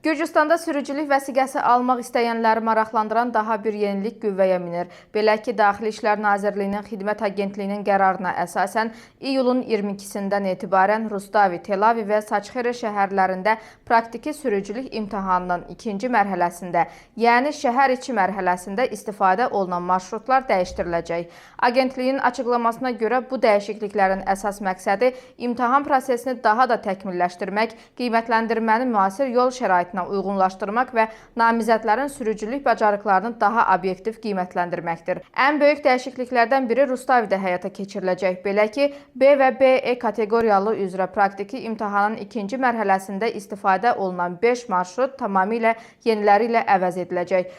Gürcüstanda sürücülük vəsiqəsi almaq istəyənləri maraqlandıran daha bir yenilik qüvvəyə minir. Belə ki, Daxili İşlər Nazirliyinin Xidmət Agentliyinin qərarına əsasən iyulun 22-sindən etibarən Rustavi, Tel-Aviv və Saçxere şəhərlərində praktiki sürücülük imtahanının ikinci mərhələsində, yəni şəhər içi mərhələsində istifadə olunan marşrutlar dəyişdiriləcək. Agentliyin açıqlamasına görə bu dəyişikliklərin əsas məqsədi imtahan prosesini daha da təkmilləşdirmək, qiymətləndirməni müasir yol şəraitinə uyğunlaşdırmaq və namizədlərin sürücülük bacarıqlarını daha obyektiv qiymətləndirməkdir. Ən böyük dəyişikliklərdən biri Rustavidə həyata keçiriləcək. Belə ki, B və BE kateqoriyalı üzrə praktiki imtahanın ikinci mərhələsində istifadə olunan 5 marşrut tamamilə yeniləri ilə əvəz ediləcək.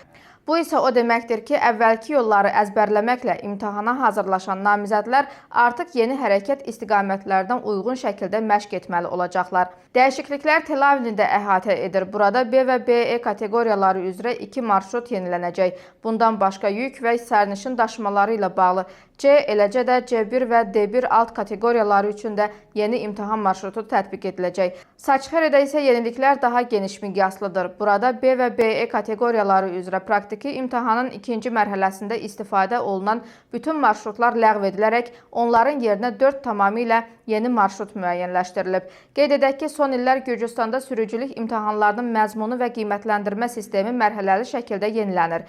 Bu isə o deməkdir ki, əvvəlki yolları əzbərləməklə imtahana hazırlaşan namizədlər artıq yeni hərəkət istiqamətlərdən uyğun şəkildə məşq etməli olacaqlar. Dəyişikliklər Tel-Avivni də əhatə edir. Burada B və BE kateqoriyaları üzrə 2 marşrut yenilənəcək. Bundan başqa yük və sərnişin daşımaları ilə bağlı C, eləcə də C1 və D1 alt kateqoriyaları üçün də yeni imtahan marşrutu tətbiq ediləcək. Saçxeredə isə yeniliklər daha geniş miqyaslıdır. Burada B və BE kateqoriyaları üzrə praktiki imtahanın ikinci mərhələsində istifadə olunan bütün marşrutlar ləğv edilərək, onların yerinə 4 tamamilə yeni marşrut müəyyənləşdirilib. Qeyd edək ki, son illər Gürcüstanda sürücülük imtahanlarının məzmunu və qiymətləndirmə sistemi mərhələli şəkildə yenilənir.